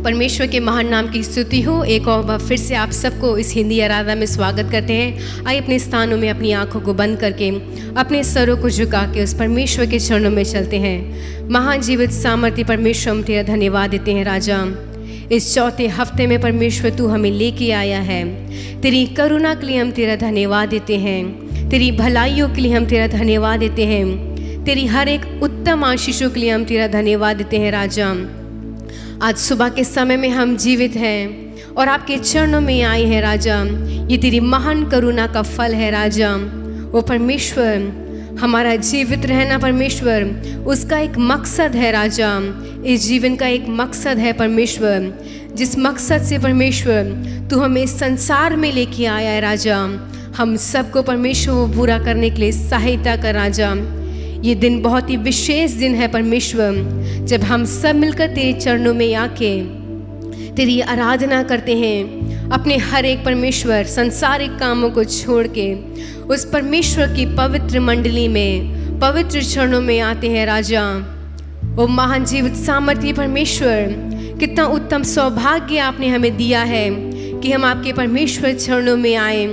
परमेश्वर के महान नाम की स्तुति हो। एक और बार फिर से आप सबको इस हिंदी आराधना में स्वागत करते हैं। आइए अपने स्थानों में अपनी आंखों को बंद करके अपने सरों को झुका के उस परमेश्वर के चरणों में चलते हैं। महान जीवित सामर्थ्य परमेश्वर, हम तेरा धन्यवाद देते हैं राजा। इस चौथे हफ्ते में परमेश्वर तू हमें लेके आया है। तेरी करुणा के लिए हम तेरा धन्यवाद देते हैं। तेरी भलाइयों के लिए हम तेरा धन्यवाद देते हैं। तेरी हर एक उत्तम आशीषों के लिए हम तेरा धन्यवाद देते हैं राजा। आज सुबह के समय में हम जीवित हैं और आपके चरणों में आए हैं राजा। ये तेरी महान करुणा का फल है राजा। वो परमेश्वर, हमारा जीवित रहना परमेश्वर, उसका एक मकसद है राजा। इस जीवन का एक मकसद है परमेश्वर, जिस मकसद से परमेश्वर तू हमें इस संसार में लेके आया है राजा। हम सबको परमेश्वर वो पूरा करने के लिए सहायता कर राजा। ये दिन बहुत ही विशेष दिन है परमेश्वर, जब हम सब मिलकर तेरे चरणों में आके तेरी आराधना करते हैं। अपने हर एक परमेश्वर संसारिक कामों को छोड़ के उस परमेश्वर की पवित्र मंडली में, पवित्र चरणों में आते हैं राजा। वो महान जीवित सामर्थ्य परमेश्वर, कितना उत्तम सौभाग्य आपने हमें दिया है कि हम आपके परमेश्वर चरणों में आए,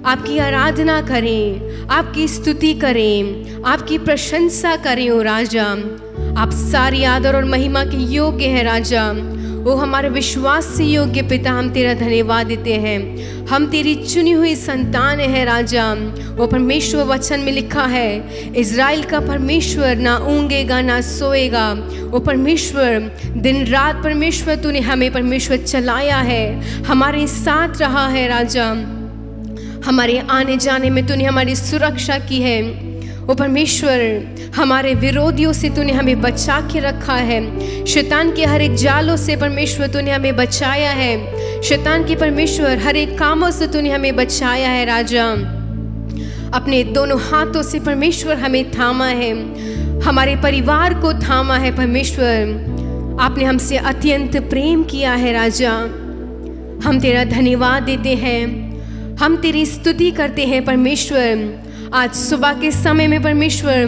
आपकी आराधना करें, आपकी स्तुति करें, आपकी प्रशंसा करें। ओ राजा, आप सारी आदर और महिमा के योग्य हैं राजा। वो हमारे विश्वास से योग्य पिता, हम तेरा धन्यवाद देते हैं। हम तेरी चुनी हुई संतान है राजा। वो परमेश्वर वचन में लिखा है, इज़राइल का परमेश्वर ना ऊँगेगा ना सोएगा। वो परमेश्वर दिन रात परमेश्वर तूने हमें परमेश्वर चलाया है, हमारे साथ रहा है राजा। हमारे आने जाने में तूने हमारी सुरक्षा की है। वो परमेश्वर, हमारे विरोधियों से तूने हमें बचा के रखा है। शैतान के हर एक जालों से परमेश्वर तूने हमें बचाया है। शैतान के परमेश्वर हर एक कामों से तूने हमें बचाया है राजा। अपने दोनों हाथों से परमेश्वर हमें थामा है, हमारे परिवार को थामा है परमेश्वर। आपने हमसे अत्यंत प्रेम किया है राजा। हम तेरा धन्यवाद देते हैं, हम तेरी स्तुति करते हैं परमेश्वर। आज सुबह के समय में परमेश्वर,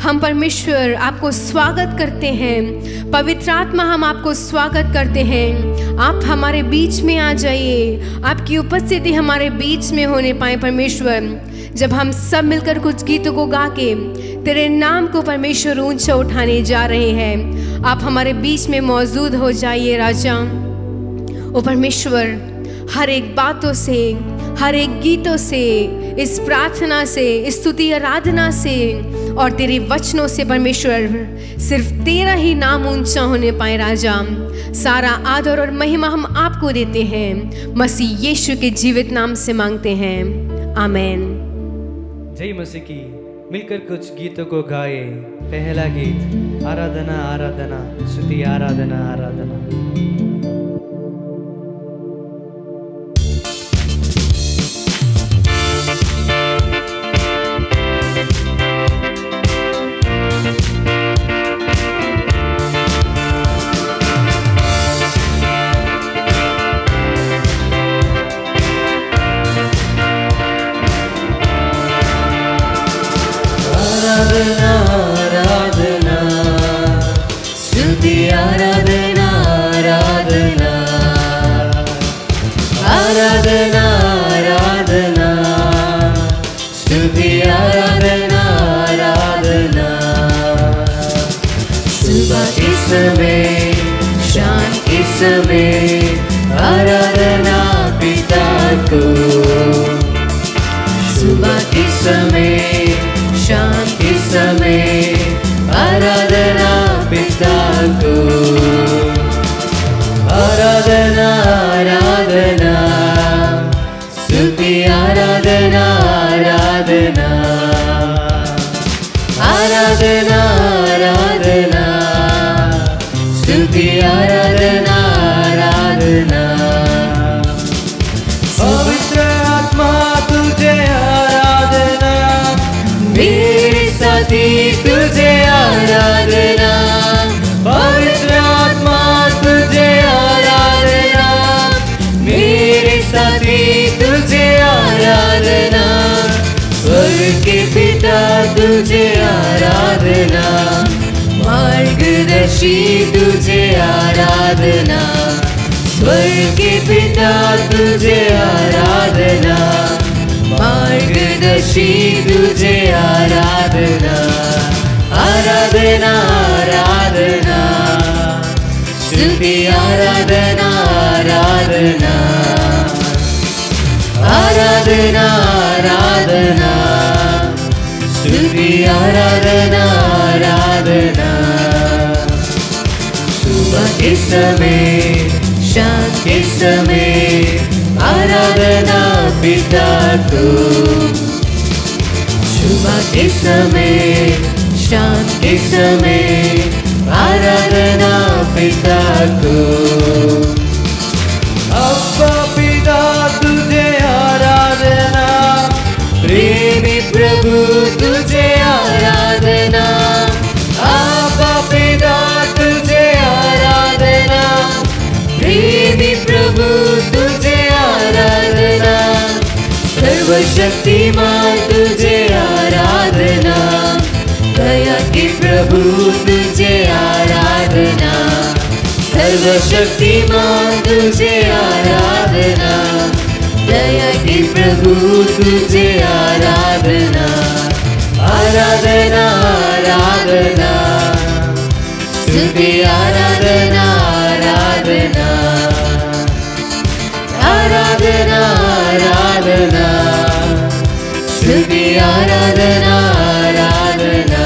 हम परमेश्वर आपको स्वागत करते हैं। पवित्र आत्मा, हम आपको स्वागत करते हैं। आप हमारे बीच में आ जाइए, आपकी उपस्थिति हमारे बीच में होने पाए परमेश्वर। जब हम सब मिलकर कुछ गीतों को गा के तेरे नाम को परमेश्वर ऊंचा उठाने जा रहे हैं, आप हमारे बीच में मौजूद हो जाइए राजा। ओ परमेश्वर, हर एक बातों से, हर एक गीतों से, इस प्रार्थना से, इस स्तुति आराधना से और तेरे वचनों से परमेश्वर सिर्फ तेरा ही नाम ऊंचा होने पाए राजा। सारा आदर और महिमा हम आपको देते हैं, मसीह यीशु के जीवित नाम से मांगते हैं, आमीन। जय मसीह की। मिलकर कुछ गीतों को गाए। पहला गीत, आराधना आराधना, स्तुति आराधना आराधना। आराधना, स्तुति आराधना आराधना, आराधना आराधना, स्तुति आराधना आराधना। सुबह के समय, शाम के समय, आराधना पिता को। सुबह के समय, शाम के समय, आराधना पिता को। आराधना आराधना, स्तुति आराधना आराधना, आराधना आराधना, स्तुति आराधना आराधना। पवित्र आत्मा तुझे आराधना, मेरे साथी तुझे आराधना। पवित्र आत्मा तुझे आराधना, मेरे साथी तुझे आराधना। स्वर्ग के पिता तुझे आराधना, मार्गदर्शी तुझे आराधना, स्वर्ग के पिता तुझे आराधना, मार्गदर्शी तुझे आराधना, आराधना आराधना, स्तुति आराधना आराधना, आराधना आराधना, स्तुति आराधना आराधना। सुबह के समय, शाम के समय, आराधना पिता को। सुबह के समय, शाम के समय, आराधना पिता को। अब्बा पिता तुझे आराधना, प्रेमी प्रभु तुझे आराधना, अब्बा पिता तुझे आराधना, प्रेमी प्रभु तुझे आराधना, सर्वशक्तिमान तुझे आराधना, दया के प्रभु तुझे आराधना, सर्वशक्तिमान तुझे आराधना, दया के प्रभु तुझे आराधना, आराधना आराधना, स्तुति आराधना आराधना, आराधना आराधना, स्तुति आराधना आराधना।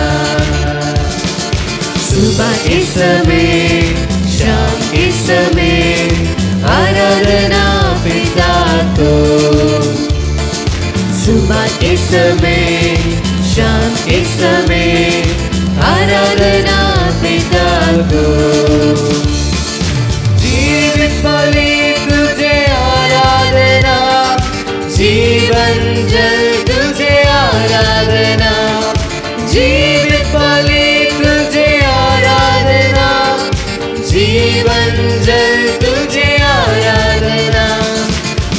सुबह के समय, शाम के समय, आराधना पिता को। सुबह के समय, शाम के समय, आराधना पिता को। जीवित बलि तुझे आराधना, जीवन जल तुझे आराधना, जीवित बलि तुझे आराधना, जीवन जल तुझे आराधना,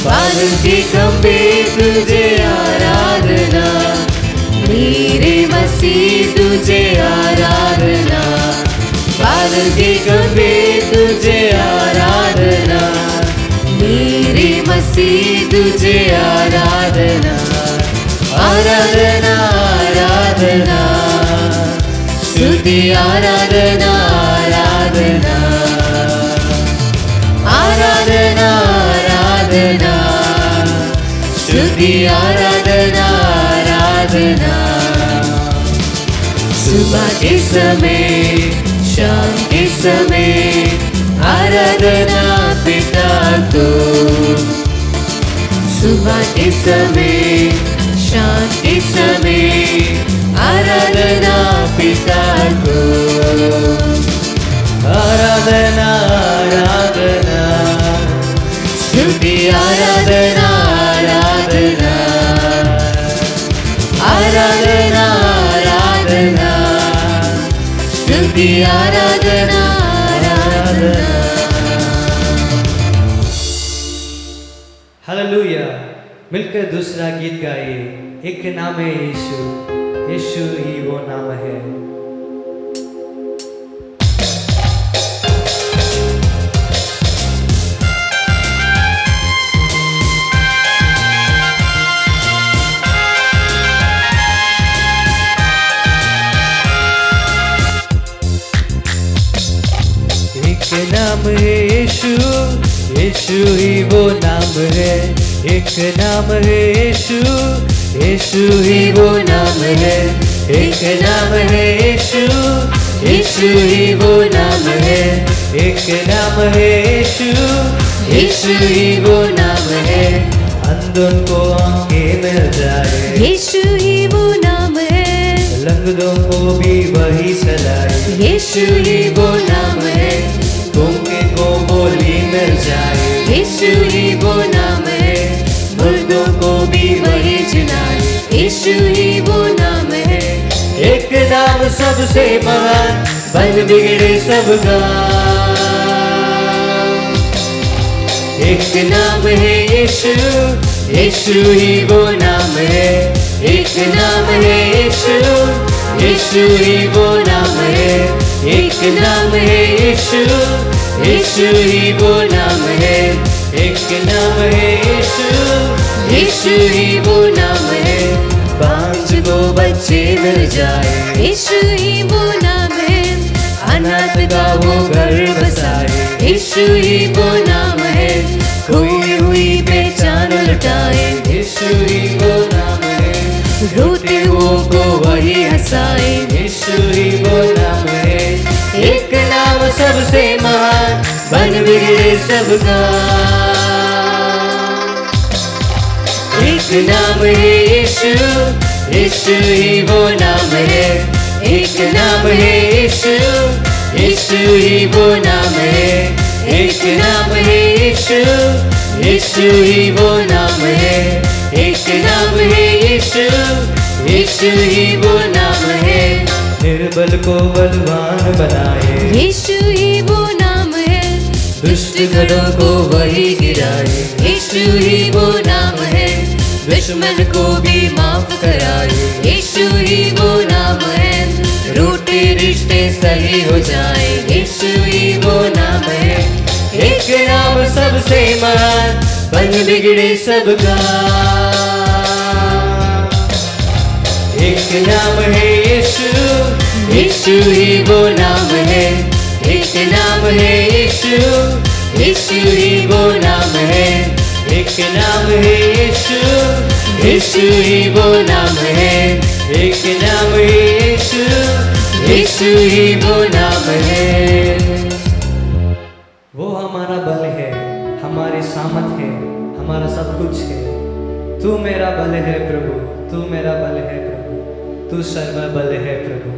बादल के खंभे तुझे आराधना, मेरे मसीह तुझे आराधना, बादल के खंभे तुझे आराधना, मेरे मसीह तुझे आराधना, आराधना आराधना, स्तुति आराधना आराधना, आराधना आराधना, स्तुति आराधना आराधना। सुबह के समय, शाम के समय, आराधना पिता को। सुबह के समय, शाम के समय, आराधना पिता को। आराधना आराधना, स्तुति आराधना आराधना, आराधना आराधना, स्तुति आराधना आराधना। हालेलुया। मिलकर दूसरा गीत गाइए। एक नाम है यीशु, यीशु ही वो नाम है। एक नाम है यीशु, यीशु ही वो नाम है। एक नाम है यीशु, यीशु ही वो नाम है। एक नाम है यीशु, यीशु ही वो नाम है। एक नाम है यीशु, यीशु ही वो नाम है। अंधों को आंखें मिल जाए, यीशु ही वो नाम है। लंगड़ों को भी वही चलाए, यीशु ही वो नाम है। गूंगे को बोली मिल जाए, यीशु ही वो नाम है। मुर्दों को भी वही जिलाए, यीशु ही वो नाम है। एक नाम सबसे महान, बन बिगड़े सबका। एक नाम है यीशु, यीशु ही वो नाम है। एक नाम है यीशु, यीशु ही वो नाम है। एक नाम है यीशु, यीशु ही वो नाम है। एक नाम है यीशु, यीशु ही वो नाम है। बांझ को बच्चे मिल जाए, यीशु ही वो नाम है। अनाथ का वो घर बसाए, यीशु ही वो नाम है। खोई हुई पहचान लुटाए, यीशु ही वो नाम है। रोते हुओं को वही हंसाए, यीशु ही वो नाम है। एक नाम सबसे महान, बन बिगड़े सबका। एक नाम है यीशु, यीशु ही वो नाम है। एक नाम है यीशु, यीशु ही वो नाम है। एक नाम है यीशु, यीशु ही वो नाम है। एक नाम है यीशु, यीशु ही वो नाम है। निर्बल को बलवान बनाए, यीशु ही वो नाम है। दुष्ट घरों को वही गिराए, यीशु ही वो नाम है। दुश्मन को भी माफ कराए, यीशु ही वो नाम है। रूठे रिश्ते सही हो जाए, यीशु ही वो नाम है। एक नाम सबसे महान, बन बिगड़े सबका। एक नाम है यीशु, यीशु ही वो नाम है। एक नाम है यीशु, यीशु ही वो नाम है। एक नाम है यीशु, यीशु ही वो नाम है। एक नाम है यीशु, यीशु ही वो नाम है। वो हमारा बल है, हमारी सामत है, हमारा सब कुछ है। तू मेरा बल है प्रभु, तू मेरा बल है प्रभु, तू सर्व बल है प्रभु।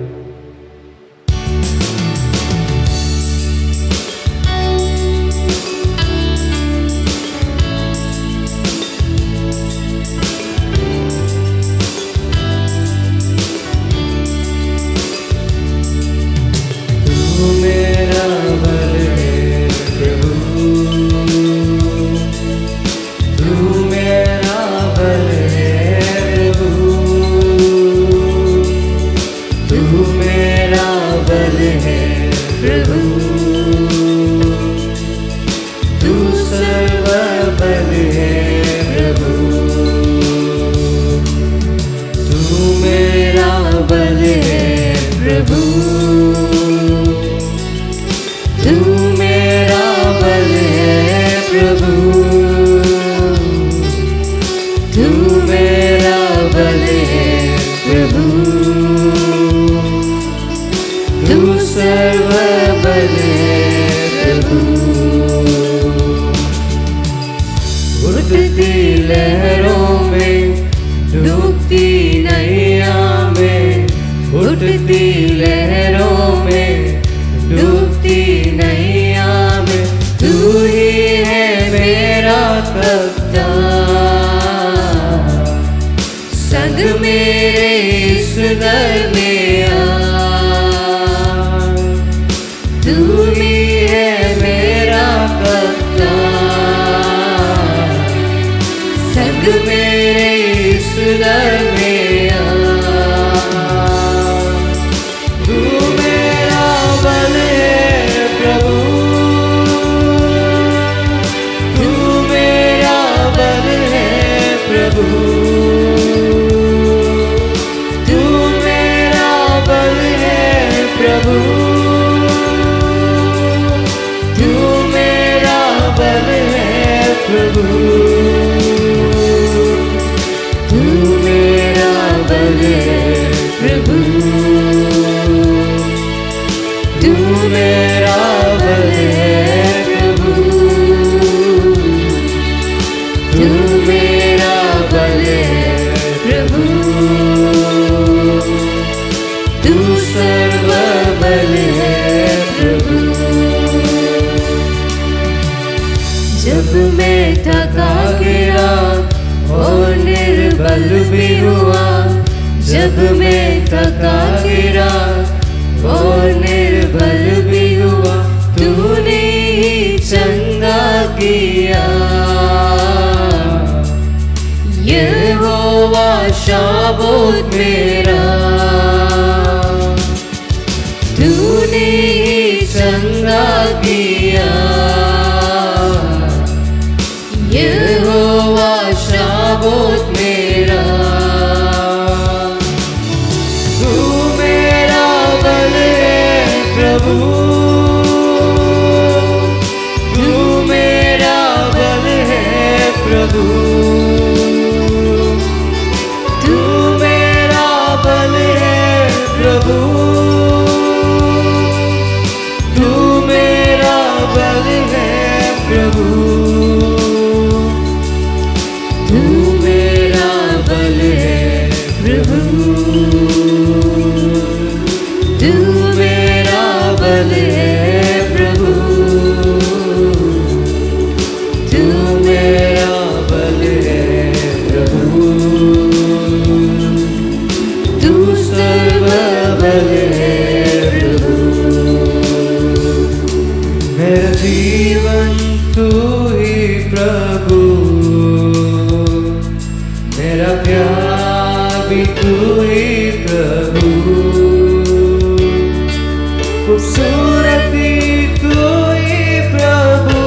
जब मैं थका गिरा और निर्बल भी हुआ, तूने ही चंगा किया। यहोवा शाबोत मेरा, तूने तूने चंगा किया, यहोवा शाबोत मेरा। तू मेरा बल है प्रभु, तू मेरा बल है प्रभु, तू मेरा बल है प्रभु, तू मेरा बल है प्रभु, तू मेरा बल है प्रभु, तू मेरा बल है प्रभु, तू मेरा बल है प्रभु, तू सर्वबल है प्रभु। मेरा जीवन तू ही प्रभु, मेरा प्यार भी तू ही प्रभु, खूबसूरती तू ही प्रभु,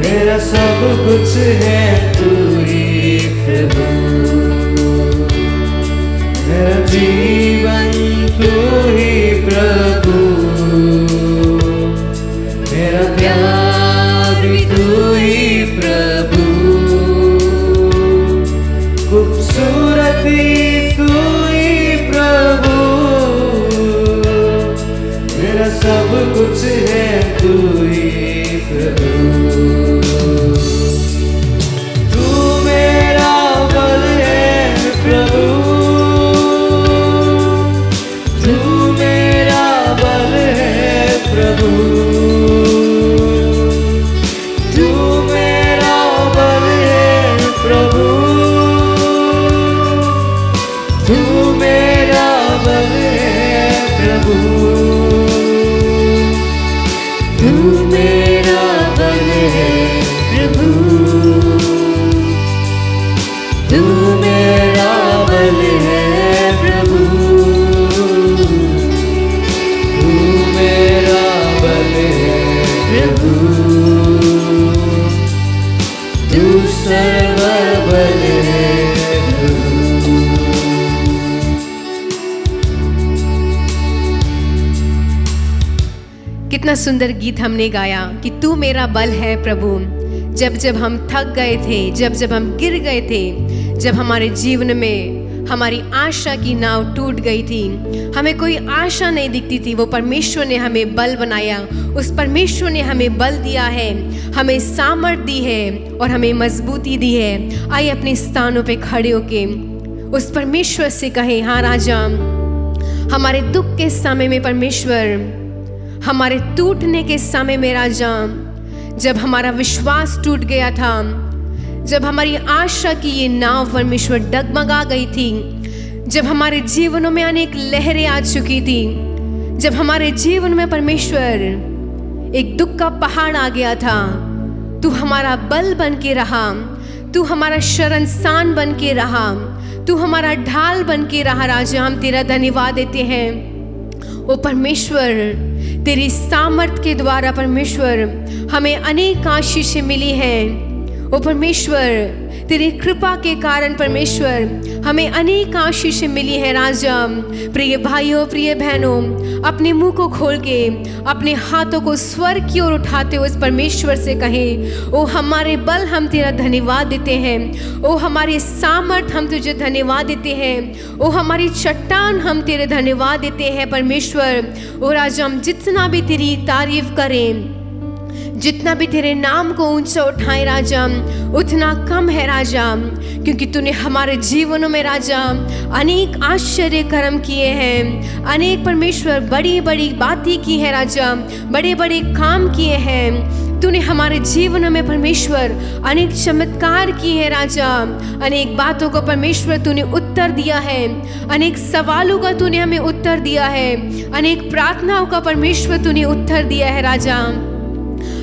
मेरा सब कुछ है तू ही प्रभु। मेरा जीवन तू ही प्रभु, मेरा प्यार भी तू ही प्रभु, खूबसूरती तू ही प्रभु, मेरा सब कुछ है तू ही प्रभु। तू मेरा बल है प्रभु, तू मेरा बल है प्रभु, तू मेरा बल है प्रभु, तू मेरा बल है प्रभु, तू मेरा बल है प्रभु, तू मेरा बल है प्रभु, तू मेरा बल है प्रभु, तू सर्वबल है प्रभु। कितना सुंदर गीत हमने गाया कि तू मेरा बल है प्रभु। जब जब हम थक गए थे, जब जब हम गिर गए थे, जब हमारे जीवन में हमारी आशा की नाव टूट गई थी, हमें कोई आशा नहीं दिखती थी, वो परमेश्वर ने हमें बल बनाया। उस परमेश्वर ने हमें बल दिया है, हमें सामर्थ दी है और हमें मजबूती दी है। आइए अपने स्थानों पे खड़े होके उस परमेश्वर से कहें, हाँ राजा, हमारे दुख के समय में परमेश्वर, हमारे टूटने के समय में राजा, जब हमारा विश्वास टूट गया था, जब हमारी आशा की ये नाव परमेश्वर डगमगा गई थी, जब हमारे जीवनों में अनेक लहरें आ चुकी थी, जब हमारे जीवन में परमेश्वर एक दुख का पहाड़ आ गया था, तू हमारा बल बन के रहा, तू हमारा शरणस्थान बन के रहा, तू हमारा ढाल बन के रहा। राजा, हम तेरा धन्यवाद देते हैं। ओ परमेश्वर, तेरी सामर्थ के द्वारा परमेश्वर हमें अनेक आशीषें मिली हैं। ओ परमेश्वर, तेरी कृपा के कारण परमेश्वर हमें अनेक आशीषें मिली हैं। राजा, प्रिय भाइयों, प्रिय बहनों, अपने मुंह को खोल के अपने हाथों को स्वर्ग की ओर उठाते हुए इस परमेश्वर से कहें, ओ हमारे बल, हम तेरा धन्यवाद देते हैं। ओ हमारे सामर्थ, हम तुझे धन्यवाद देते हैं। ओ हमारी चट्टान, हम तेरे धन्यवाद देते हैं परमेश्वर। ओ राजा, हम जितना भी तेरी तारीफ करें, जितना भी तेरे नाम को ऊंचा उठाएं राजा, उतना कम है राजा, क्योंकि तूने हमारे जीवनों में राजा अनेक आश्चर्य कर्म किए हैं, अनेक परमेश्वर बड़ी बड़ी बातें की है राजा, बड़े बड़े काम किए हैं। तूने हमारे जीवन में परमेश्वर अनेक चमत्कार किए हैं राजा, अनेक बातों को परमेश्वर तूने उत्तर दिया है, अनेक सवालों का तूने हमें उत्तर दिया है, अनेक प्रार्थनाओं का परमेश्वर तूने उत्तर दिया है राजा।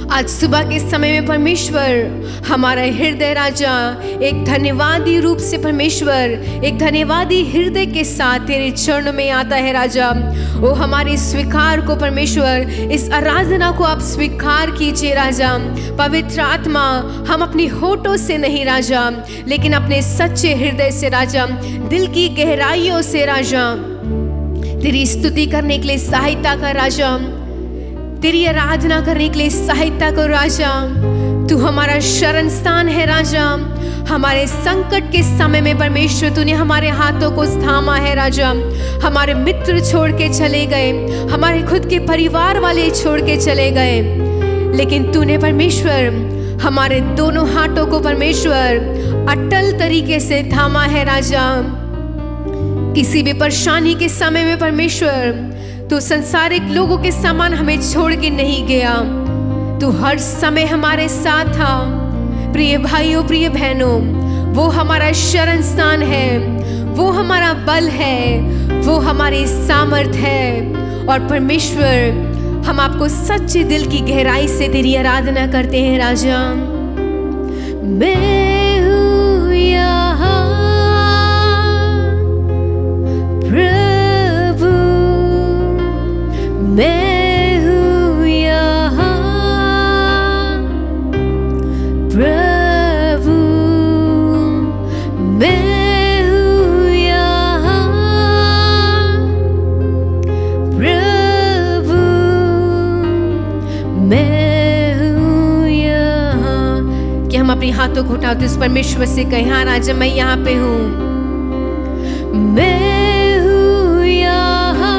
आज सुबह के समय में परमेश्वर हमारा हृदय राजा एक धन्यवादी रूप से परमेश्वर एक धन्यवादी हृदय के साथ तेरे चरणों में आता है राजा। वो हमारे स्वीकार को परमेश्वर इस आराधना को आप स्वीकार कीजिए राजा। पवित्र आत्मा हम अपनी होठों से नहीं राजा लेकिन अपने सच्चे हृदय से राजा, दिल की गहराइयों से राजा तेरी स्तुति करने के लिए सहायता कर राजा, तेरी आराधना करने के लिए सहायता करो राजा। तू हमारा शरण स्थान है राजा। हमारे संकट के समय में परमेश्वर तूने हमारे हाथों को थामा है राजा। हमारे मित्र छोड़ के चले गए, हमारे खुद के परिवार वाले छोड़ के चले गए, लेकिन तूने परमेश्वर हमारे दोनों हाथों को परमेश्वर अटल तरीके से थामा है राजा। किसी भी परेशानी के समय में परमेश्वर तू संसारिक लोगों के समान हमें छोड़ के नहीं गया, तू हर समय हमारे साथ था। प्रिय भाइयों प्रिय बहनों, वो हमारा शरण स्थान है, वो हमारा बल है, वो हमारी सामर्थ है। और परमेश्वर हम आपको सच्चे दिल की गहराई से तेरी आराधना करते हैं राजा। मैं हूँ यहाँ प्रभु, मैं हूँ यहाँ प्रभु, मैं हूँ यहाँ प्रभु, मैं हूँ यहाँ। कि हम अपने हाथों को उठाते उस परमेश्वर से कहें, हाँ राजा मैं यहाँ पे हूँ, मैं हूँ यहाँ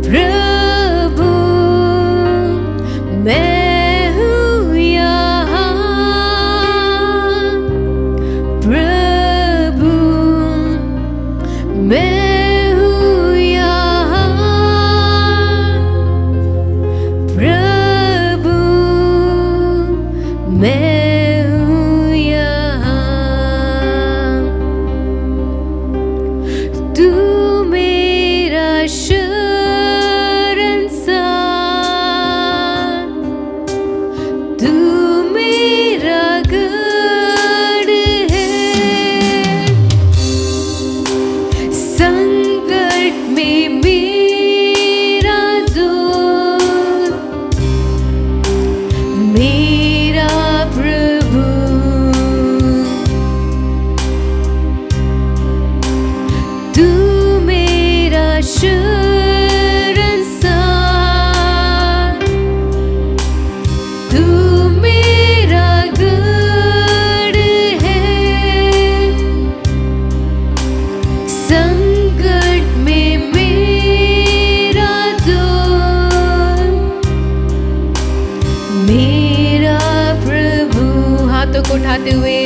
प्रभु, मैं हूँ यहाँ प्रभु, मैं हूँ यहाँ प्रभु, मैं हूँ यहाँ। तू मेरा उठाते हुए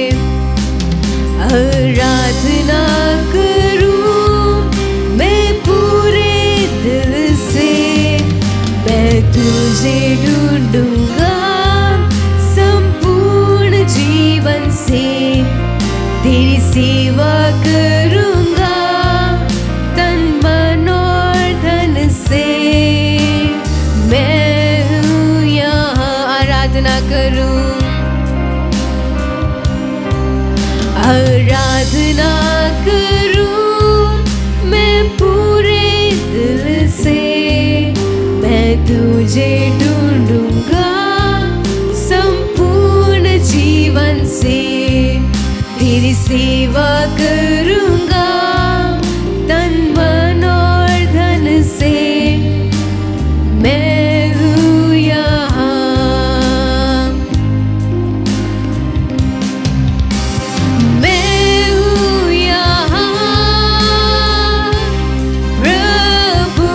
आराधना करूं मैं पूरे दिल से, मैं तुझे ढूंढूंगा संपूर्ण जीवन से, तेरी सेवा करूंगा तन मन और धन से। मैं हूँ यहाँ आराधना करूं, आराधना करूं मैं पूरे दिल से, मैं तुझे ढूंढूंगा संपूर्ण जीवन से, तेरी सेवा करूंगा तन मन और धन से। मैं हूँ यहाँ, मैं हूँ यहाँ प्रभु,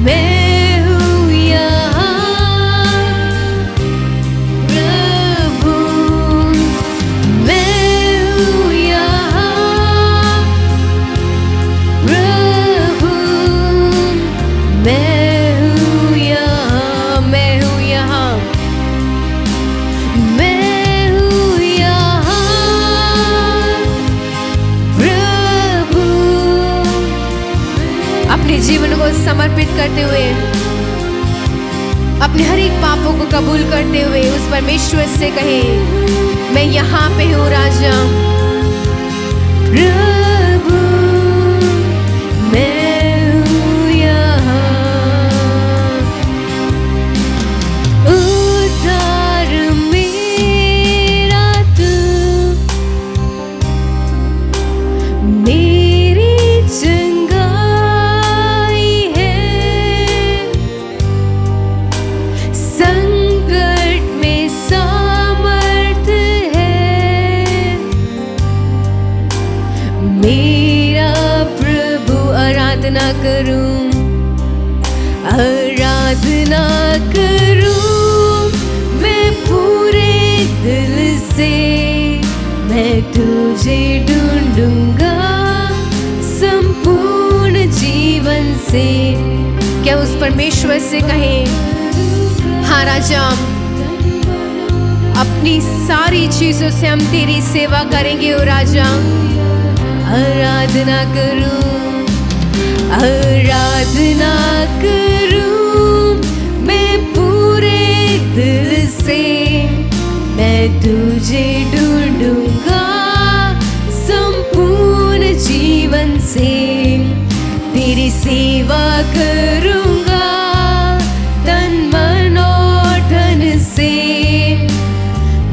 मैं हूँ यहाँ प्रभु, मैं हूँ यहाँ प्रभु, मैं हूँ यहाँ, मैं हूँ यहाँ, मैं हूँ यहाँ प्रभु। अपने जीवन को समर्पित करते हुए अपने हर एक पापों को कबूल करते हुए उस परमेश्वर से कहें, मैं यहाँ पे हूँ राजा। प्रभु मैं हूँ यहाँ, उद्धार मेरा तू, मेरी चंगाई है, संकट में सामर्थ है, मेरा प्रभु। आराधना करूं, आराधना करूं मैं पूरे दिल से, मैं तुझे ढूंढूंगा संपूर्ण जीवन से। क्या उस परमेश्वर से कहें, हाँ राजा, अपनी सारी चीजों से हम तेरी सेवा करेंगे ओ राजा। आराधना करूं, आराधना करूं मैं पूरे दिल से, मैं तुझे ढूंढूंगा संपूर्ण जीवन से, तेरी सेवा करूंगा तन मन और धन से।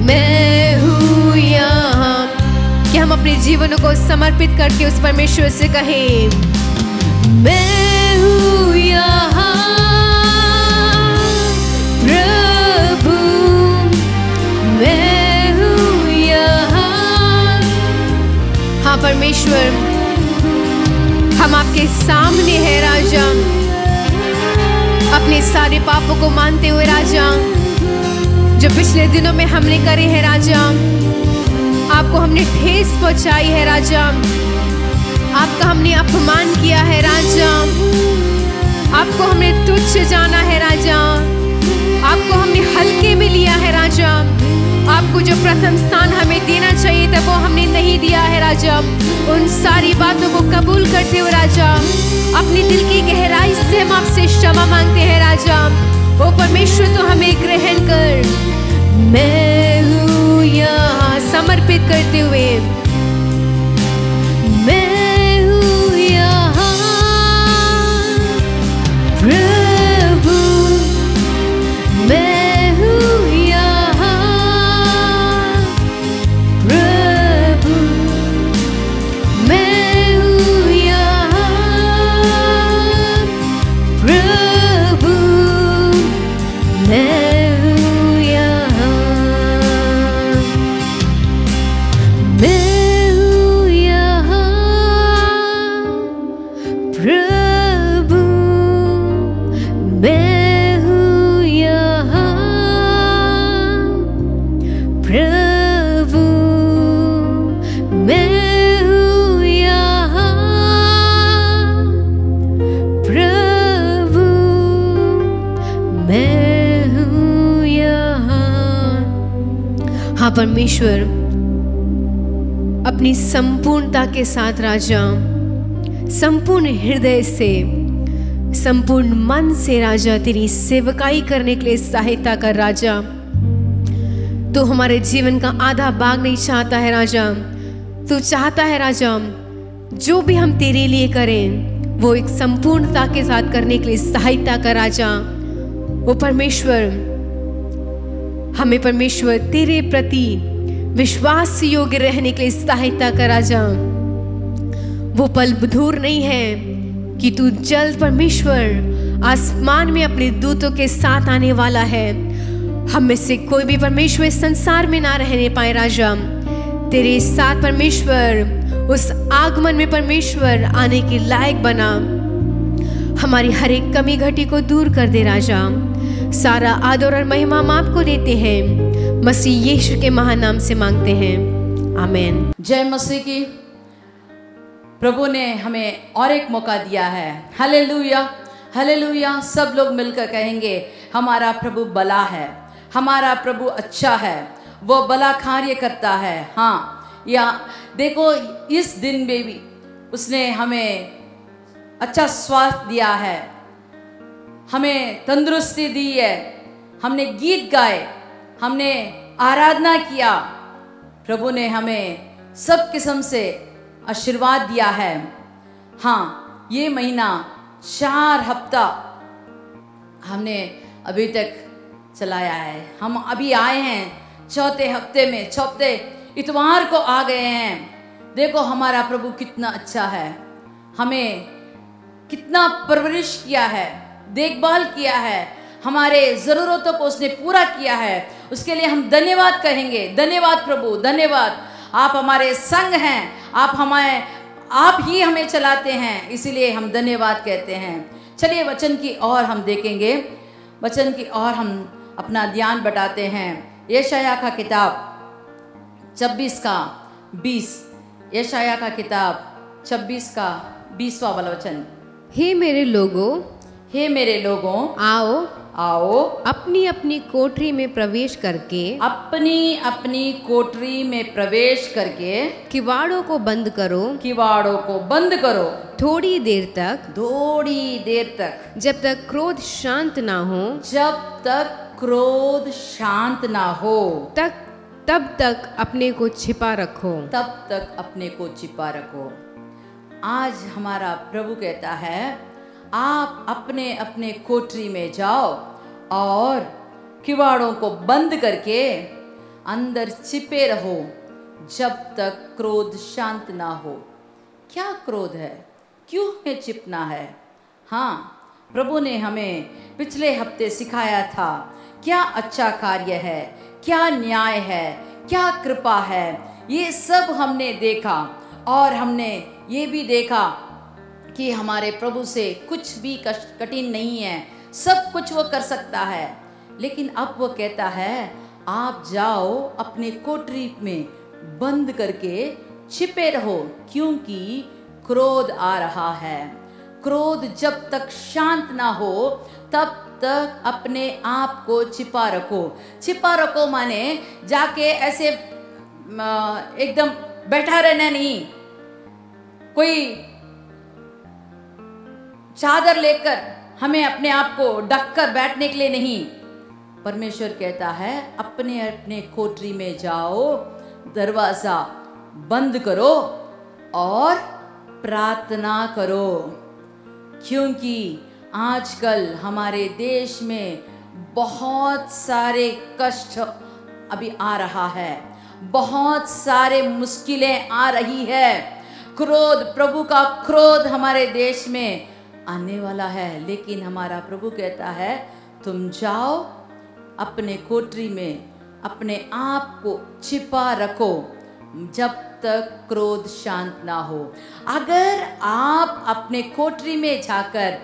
मैं हूँ यहाँ। कि हम अपने जीवनों को समर्पित करके उस परमेश्वर से कहें, मैं हूँ यहाँ प्रभु, मैं हूँ यहाँ। हाँ परमेश्वर, हम आपके सामने हैं राजा, अपने सारे पापों को मानते हुए राजा, जो पिछले दिनों में हमने करे हैं राजा। आपको हमने ठेस पहुंचाई है राजा, आपका हमने अपमान किया है राजा, आपको हमने तुच्छ जाना है राजा, आपको हमने हल्के में लिया है राजा। आपको जो प्रथम स्थान हमें देना चाहिए था वो हमने नहीं दिया है राजा। उन सारी बातों को कबूल करते हुए राजा, अपने दिल की गहराई से हम आपसे क्षमा मांगते हैं राजा। ओ परमेश्वर तो हमें ग्रहण कर। मैं हूँ यहाँ समर्पित करते हुए, मैं हूँ यहाँ प्रभु, मैं हूँ यहाँ प्रभु, मैं हूँ यहाँ प्रभु, मैं हूँ यहाँ, मैं हूँ यहाँ प्रभु, मैं हूँ यहाँ प्रभु, मैं हूँ यहाँ प्रभु, मैं हूँ यहाँ। हाँ परमेश्वर, अपनी संपूर्णता के साथ राजा, संपूर्ण हृदय से, संपूर्ण मन से राजा तेरी सेवकाई करने के लिए सहायता कर राजा। तू हमारे जीवन का आधा भाग नहीं चाहता है राजा, तू चाहता है राजा जो भी हम तेरे लिए करें वो एक संपूर्णता के साथ करने के लिए सहायता कर राजा। वो परमेश्वर, हमें परमेश्वर तेरे प्रति विश्वास योग्य रहने के लिए सहायता कर राजा। वो पल दूर नहीं है कि तू जल्द परमेश्वर आसमान में अपने दूतों के साथ आने वाला है। हम में से कोई भी परमेश्वर इस संसार में ना रहने पाए राजा। तेरे साथ परमेश्वर उस आगमन में परमेश्वर आने के लायक बना। हमारी हर एक कमी घटी को दूर कर दे राजा। सारा आदर और महिमा हम आपको देते हैं, मसीह यीशु के महान नाम से मांगते हैं, आमीन। जय मसीह की। प्रभु ने हमें और एक मौका दिया है। Hallelujah, hallelujah. सब लोग मिलकर कहेंगे, हमारा प्रभु भला है, हमारा प्रभु अच्छा है, वो भला कार्य करता है। हाँ, या देखो इस दिन में भी उसने हमें अच्छा स्वास्थ्य दिया है, हमें तंदुरुस्ती दी है, हमने गीत गाए, हमने आराधना किया। प्रभु ने हमें सब किस्म से आशीर्वाद दिया है। हाँ, ये महीना 4 हफ्ता हमने अभी तक चलाया है। हम अभी आए हैं चौथे हफ्ते में, चौथे इतवार को आ गए हैं। देखो हमारा प्रभु कितना अच्छा है, हमें कितना परवरिश किया है, देखभाल किया है, हमारे ज़रूरतों को उसने पूरा किया है। उसके लिए हम धन्यवाद कहेंगे। धन्यवाद प्रभु, धन्यवाद। आप हमारे संग हैं, आप ही हमें चलाते हैं, इसीलिए हम धन्यवाद कहते हैं। चलिए वचन की ओर हम देखेंगे, वचन की ओर हम अपना ध्यान बढ़ाते हैं। यशायाह का किताब 26 का 20, यशायाह का किताब 26 का 20वां वाला वचन। हे मेरे लोगों, हे मेरे लोगों, आओ आओ अपनी अपनी कोठरी में प्रवेश करके, अपनी अपनी कोठरी में प्रवेश करके किवाड़ों को बंद करो, किवाड़ों को बंद करो थोड़ी देर तक, थोड़ी देर तक, जब तक क्रोध शांत ना हो, जब तक क्रोध शांत ना हो, तब तक अपने को छिपा रखो, तब तक अपने को छिपा रखो। आज हमारा प्रभु कहता है, आप अपने अपने कोठरी में जाओ और किवाड़ों को बंद करके अंदर छिपे रहो जब तक क्रोध शांत ना हो। क्या क्रोध है? क्यों हमें छिपना है? हाँ, प्रभु ने हमें पिछले हफ्ते सिखाया था क्या अच्छा कार्य है, क्या न्याय है, क्या कृपा है। ये सब हमने देखा और हमने ये भी देखा कि हमारे प्रभु से कुछ भी कठिन नहीं है, सब कुछ वो कर सकता है। लेकिन अब वो कहता है, आप जाओ अपने कोठरी में बंद करके छिपे रहो, क्योंकि क्रोध आ रहा है। क्रोध जब तक शांत ना हो तब तक अपने आप को छिपा रखो। छिपा रखो माने जाके ऐसे एकदम बैठा रहना नहीं, कोई चादर लेकर हमें अपने आप को ढककर बैठने के लिए नहीं। परमेश्वर कहता है, अपने अपने कोठरी में जाओ, दरवाजा बंद करो और प्रार्थना करो, क्योंकि आजकल हमारे देश में बहुत सारे कष्ट अभी आ रहा है, बहुत सारे मुश्किलें आ रही है। क्रोध, प्रभु का क्रोध हमारे देश में आने वाला है। लेकिन हमारा प्रभु कहता है, तुम जाओ अपने कोठरी में अपने आप को छिपा रखो जब तक क्रोध शांत ना हो। अगर आप अपने कोठरी में जाकर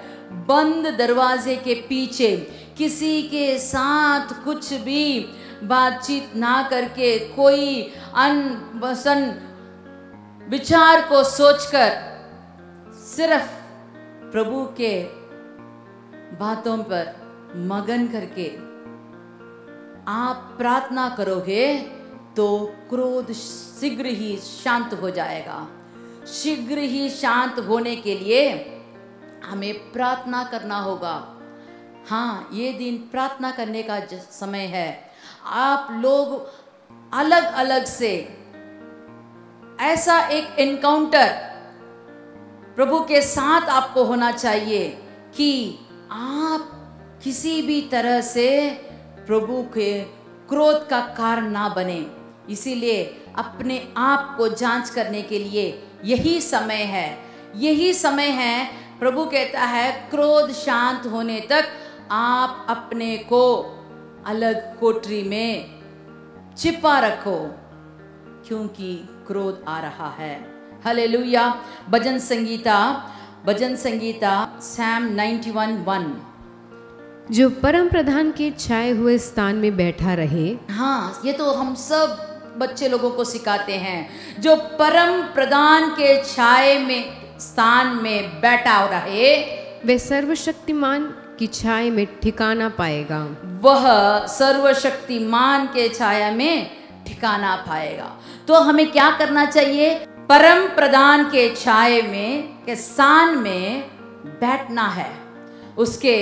बंद दरवाजे के पीछे किसी के साथ कुछ भी बातचीत ना करके, कोई अनपसंद विचार को सोचकर सिर्फ प्रभु के बातों पर मगन करके आप प्रार्थना करोगे तो क्रोध शीघ्र ही शांत हो जाएगा। शीघ्र ही शांत होने के लिए हमें प्रार्थना करना होगा। हाँ, ये दिन प्रार्थना करने का समय है। आप लोग अलग अलग से ऐसा एक एनकाउंटर प्रभु के साथ आपको होना चाहिए कि आप किसी भी तरह से प्रभु के क्रोध का कारण ना बने। इसीलिए अपने आप को जांच करने के लिए यही समय है, यही समय है। प्रभु कहता है, क्रोध शांत होने तक आप अपने को अलग कोठरी में छिपा रखो, क्योंकि क्रोध आ रहा है। हालेलुया। भजन संगीता सैम 91:1। जो परम प्रधान के छाए हुए स्थान में बैठा रहे। हाँ, ये तो हम सब बच्चे लोगों को सिखाते हैं। जो परम प्रधान के छाए में स्थान में बैठा रहे, वह सर्वशक्तिमान की छाया में ठिकाना पाएगा। वह सर्वशक्तिमान के छाया में ठिकाना पाएगा। तो हमें क्या करना चाहिए? परम प्रधान के छाये में के स्थान में बैठना है। उसके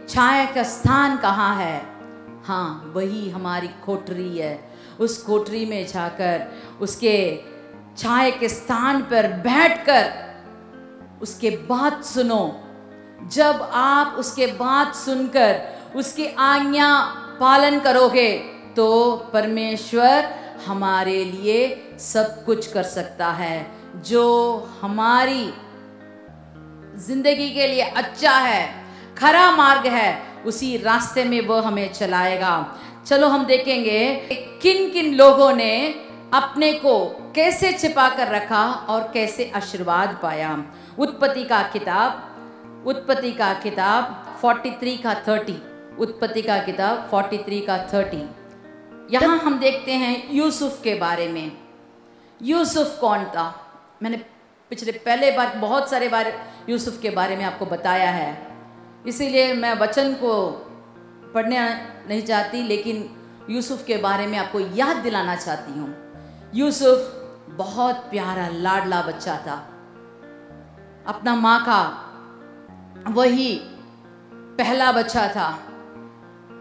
छाया का स्थान कहाँ है? हाँ, वही हमारी कोठरी है। उस कोठरी में जाकर उसके छाए के स्थान पर बैठकर उसके बात सुनो। जब आप उसके बात सुनकर उसकी आज्ञा पालन करोगे तो परमेश्वर हमारे लिए सब कुछ कर सकता है। जो हमारी जिंदगी के लिए अच्छा है, खरा मार्ग है, उसी रास्ते में वो हमें चलाएगा। चलो हम देखेंगे किन किन लोगों ने अपने को कैसे छिपा कर रखा और कैसे आशीर्वाद पाया। उत्पत्ति का किताब 43 का 30। उत्पत्ति का किताब 43 का 30। यहाँ हम देखते हैं यूसुफ के बारे में। यूसुफ कौन था? मैंने पहले बार बहुत सारे बार यूसुफ के बारे में आपको बताया है, इसीलिए मैं वचन को पढ़ने नहीं चाहती, लेकिन यूसुफ के बारे में आपको याद दिलाना चाहती हूँ। यूसुफ बहुत प्यारा लाडला बच्चा था। अपना माँ का वही पहला बच्चा था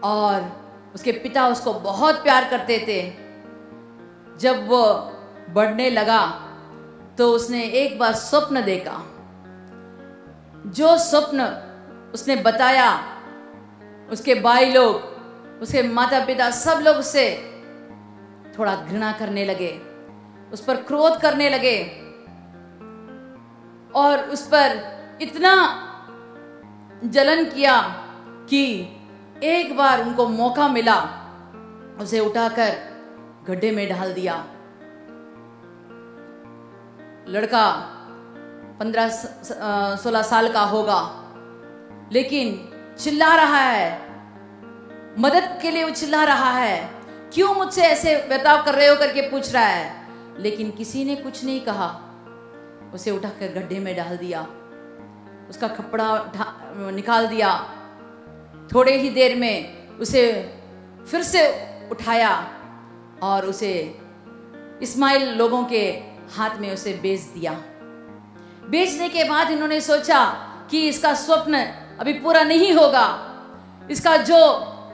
और उसके पिता उसको बहुत प्यार करते थे। जब वो बढ़ने लगा तो उसने एक बार स्वप्न देखा। जो स्वप्न उसने बताया, उसके भाई लोग, उसके माता पिता, सब लोग उससे थोड़ा घृणा करने लगे, उस पर क्रोध करने लगे और उस पर इतना जलन किया कि एक बार उनको मौका मिला, उसे उठाकर गड्ढे में डाल दिया। लड़का 15-16 साल का होगा, लेकिन चिल्ला रहा है, मदद के लिए वो चिल्ला रहा है, क्यों मुझसे ऐसे बर्ताव कर रहे हो करके पूछ रहा है। लेकिन किसी ने कुछ नहीं कहा। उसे उठाकर गड्ढे में डाल दिया, उसका कपड़ा निकाल दिया। थोड़े ही देर में उसे फिर से उठाया और उसे इस्माइल लोगों के हाथ में उसे बेच दिया। बेचने के बाद इन्होंने सोचा कि इसका स्वप्न अभी पूरा नहीं होगा, इसका जो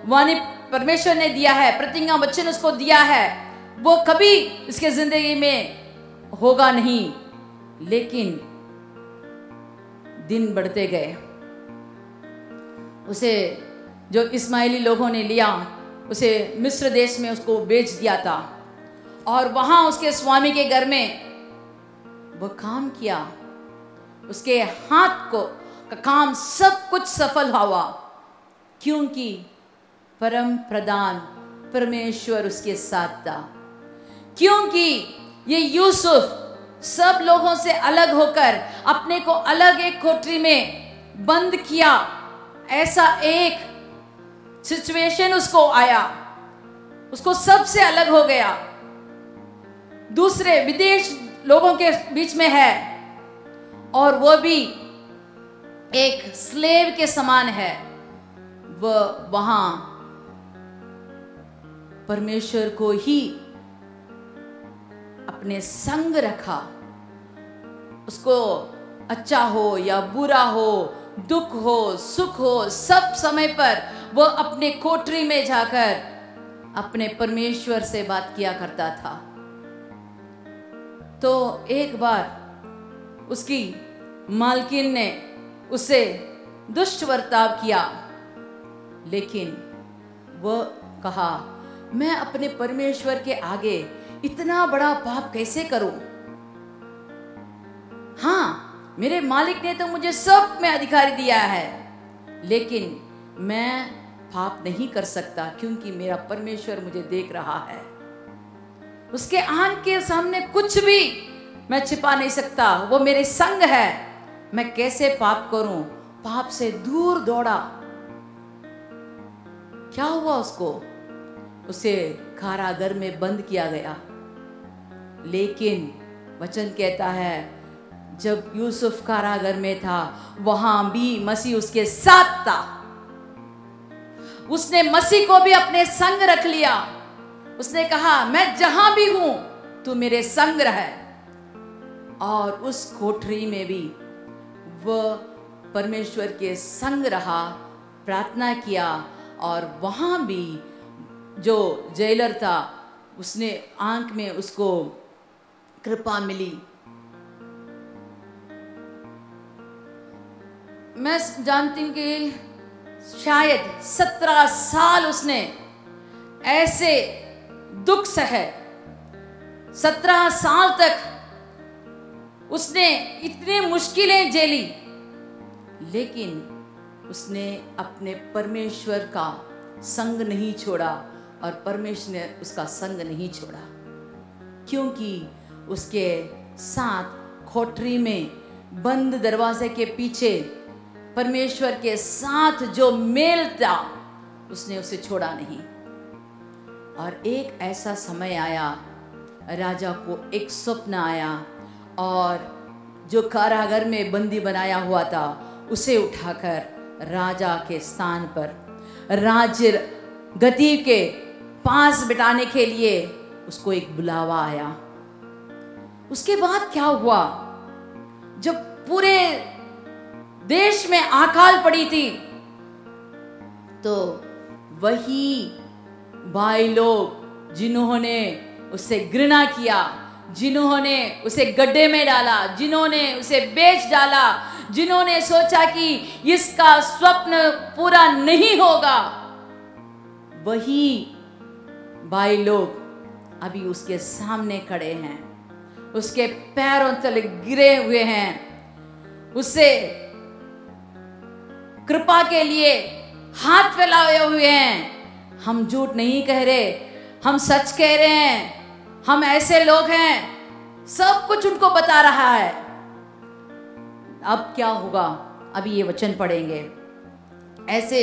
वाणी परमेश्वर ने दिया है, प्रतिज्ञा वचन उसको दिया है, वो कभी इसके जिंदगी में होगा नहीं। लेकिन दिन बढ़ते गए, उसे जो इस्माइली लोगों ने लिया, उसे मिस्र देश में उसको बेच दिया था और वहां उसके स्वामी के घर में वो काम किया। उसके हाथ को का काम सब कुछ सफल हुआ, क्योंकि परम प्रधान परमेश्वर उसके साथ था। क्योंकि ये यूसुफ सब लोगों से अलग होकर अपने को अलग एक कोठरी में बंद किया, ऐसा एक सिचुएशन उसको आया, उसको सबसे अलग हो गया, दूसरे विदेश लोगों के बीच में है और वो भी एक स्लेव के समान है। वह वहां परमेश्वर को ही अपने संग रखा। उसको अच्छा हो या बुरा हो, दुख हो सुख हो, सब समय पर वो अपने कोठरी में जाकर अपने परमेश्वर से बात किया करता था। तो एक बार उसकी मालकिन ने उससे दुष्ट बर्ताव किया, लेकिन वो कहा, मैं अपने परमेश्वर के आगे इतना बड़ा पाप कैसे करूं? हाँ, मेरे मालिक ने तो मुझे सब में अधिकार दिया है, लेकिन मैं पाप नहीं कर सकता क्योंकि मेरा परमेश्वर मुझे देख रहा है। उसके आंख के सामने कुछ भी मैं छिपा नहीं सकता, वो मेरे संग है। मैं कैसे पाप करूं? पाप से दूर दौड़ा। क्या हुआ उसको? उसे कारागार में बंद किया गया। लेकिन वचन कहता है जब यूसुफ कारागार में था, वहां भी मसीह उसके साथ था। उसने मसीह को भी अपने संग रख लिया। उसने कहा, मैं जहां भी हूं तू मेरे संग रहे। और उस कोठरी में भी वह परमेश्वर के संग रहा, प्रार्थना किया और वहां भी जो जेलर था उसने आंख में उसको कृपा मिली। मैं जानती हूँ कि शायद 17 साल उसने ऐसे दुख सहे, 17 साल तक उसने इतनी मुश्किलें झेली, लेकिन उसने अपने परमेश्वर का संग नहीं छोड़ा और परमेश्वर ने उसका संग नहीं छोड़ा, क्योंकि उसके साथ कोठरी में बंद दरवाजे के पीछे परमेश्वर के साथ जो मेल था उसने उसे छोड़ा नहीं। और एक ऐसा समय आया, राजा को एक स्वप्न आया और जो कारागार में बंदी बनाया हुआ था उसे उठाकर राजा के स्थान पर राज्य गद्दी के पास बिठाने के लिए उसको एक बुलावा आया। उसके बाद क्या हुआ, जब पूरे देश में अकाल पड़ी थी तो वही भाई लोग जिन्होंने उससे घृणा किया, जिन्होंने उसे गड्ढे में डाला, जिन्होंने उसे बेच डाला, जिन्होंने सोचा कि इसका स्वप्न पूरा नहीं होगा, वही भाई लोग अभी उसके सामने खड़े हैं, उसके पैरों तले गिरे हुए हैं, उससे कृपा के लिए हाथ फैलाए हुए हैं। हम झूठ नहीं कह रहे, हम सच कह रहे हैं, हम ऐसे लोग हैं, सब कुछ उनको बता रहा है। अब क्या होगा, अभी ये वचन पढ़ेंगे। ऐसे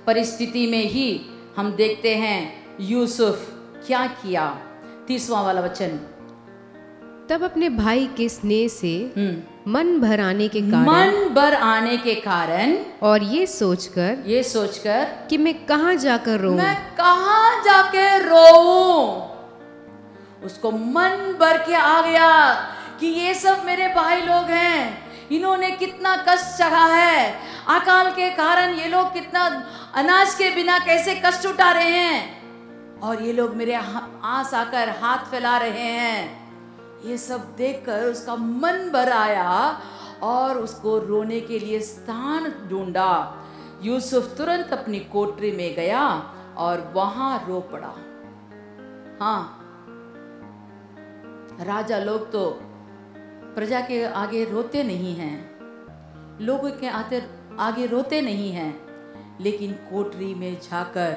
परिस्थिति में ही हम देखते हैं यूसुफ क्या किया। 30वां वाला वचन, तब अपने भाई के स्नेह से मन भर आने के कारण और ये सोचकर कि मैं कहाँ जाकर रोऊं, मैं कहाँ जाके रोऊं, उसको मन भर के आ गया कि ये सब मेरे भाई लोग हैं, इन्होंने कितना कष्ट सहा है, अकाल के कारण ये लोग कितना अनाज के बिना कैसे कष्ट उठा रहे हैं, और ये लोग मेरे आस आकर हाथ फैला रहे हैं। ये सब देखकर उसका मन भर आया और उसको रोने के लिए स्थान ढूंढा। यूसुफ तुरंत अपनी कोठरी में गया और वहां रो पड़ा। हाँ, राजा लोग तो प्रजा के आगे रोते नहीं हैं, लोगों के आगे रोते नहीं हैं, लेकिन कोठरी में जाकर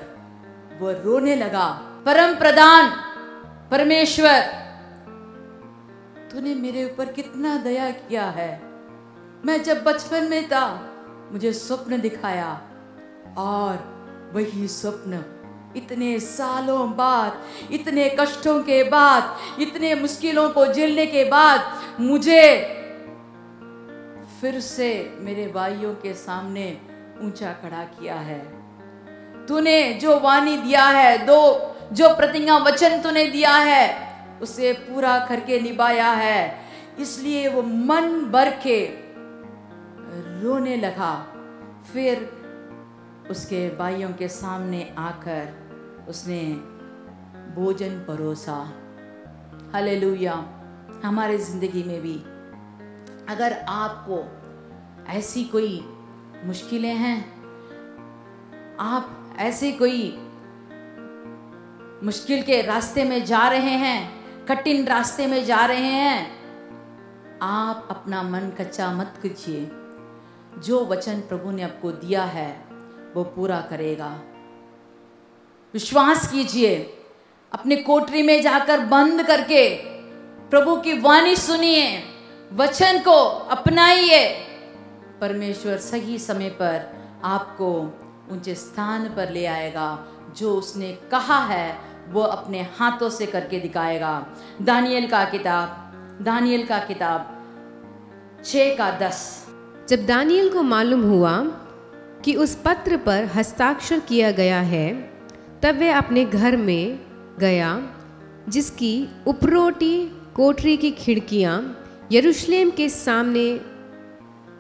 वो रोने लगा। परम प्रधान परमेश्वर, तूने मेरे ऊपर कितना दया किया है। मैं जब बचपन में था मुझे स्वप्न दिखाया, और वही स्वप्न इतने सालों बाद, इतने कष्टों के बाद, इतने मुश्किलों को झेलने के बाद मुझे फिर से मेरे भाइयों के सामने ऊंचा खड़ा किया है। तूने जो वाणी दिया है, जो प्रतिज्ञा वचन तूने दिया है, उसे पूरा करके निभाया है। इसलिए वो मन भर के रोने लगा। फिर उसके भाइयों के सामने आकर उसने भोजन परोसा। हालेलुया। हमारे जिंदगी में भी अगर आपको ऐसी कोई मुश्किलें हैं, आप ऐसे कोई मुश्किल के रास्ते में जा रहे हैं, कठिन रास्ते में जा रहे हैं, आप अपना मन कच्चा मत कीजिए। जो वचन प्रभु ने आपको दिया है वो पूरा करेगा। विश्वास कीजिए। अपने कोठरी में जाकर बंद करके प्रभु की वाणी सुनिए, वचन को अपनाइए। परमेश्वर सही समय पर आपको ऊंचे स्थान पर ले आएगा। जो उसने कहा है वो अपने हाथों से करके दिखाएगा। दानियल का किताब 6:10। जब दानियल को मालूम हुआ कि उस पत्र पर हस्ताक्षर किया गया है, तब वह अपने घर में गया, जिसकी उपरोटी कोठरी की खिड़कियां यरूशलेम के सामने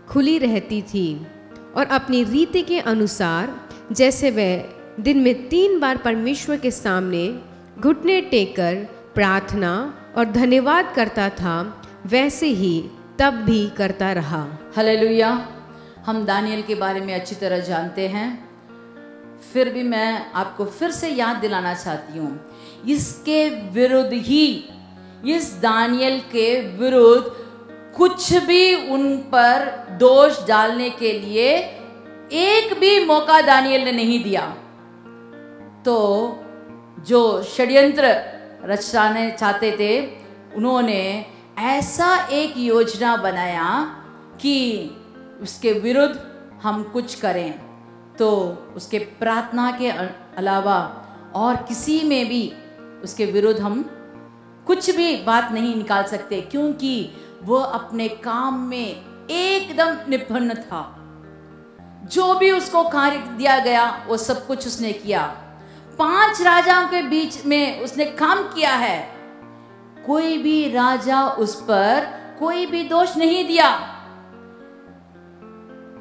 खुली रहती थी, और अपनी रीति के अनुसार जैसे वह दिन में 3 बार परमेश्वर के सामने घुटने टेककर प्रार्थना और धन्यवाद करता था, वैसे ही तब भी करता रहा। हालेलुया। हम दानियल के बारे में अच्छी तरह जानते हैं, फिर भी मैं आपको फिर से याद दिलाना चाहती हूँ, इसके विरुद्ध ही, इस दानियल के विरुद्ध कुछ भी उन पर दोष डालने के लिए एक भी मौका दानियल ने नहीं दिया। तो जो षड्यंत्र रचने चाहते थे, उन्होंने ऐसा एक योजना बनाया कि उसके विरुद्ध हम कुछ करें, तो उसके प्रार्थना के अलावा और किसी में भी उसके विरुद्ध हम कुछ भी बात नहीं निकाल सकते, क्योंकि वो अपने काम में एकदम निपुण था। जो भी उसको कार्य दिया गया वो सब कुछ उसने किया। 5 राजाओं के बीच में उसने काम किया है, कोई भी राजा उस पर कोई भी दोष नहीं दिया।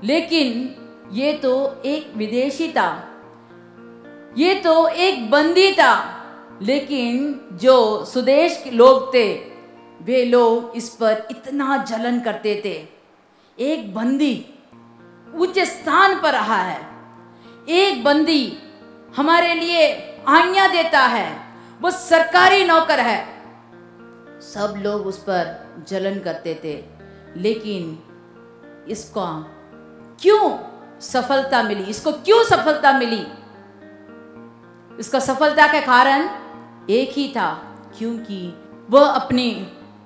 लेकिन ये तो एक विदेशी था, ये तो एक बंदी था, लेकिन जो स्वदेश के लोग थे वे लोग इस पर इतना जलन करते थे। एक बंदी ऊंचे स्थान पर रहा है, एक बंदी हमारे लिए आज्ञा देता है, वो सरकारी नौकर है। सब लोग उस पर जलन करते थे, लेकिन इसको क्यों सफलता मिली? इसको क्यों सफलता मिली? इसका सफलता का कारण एक ही था, क्योंकि वह अपनी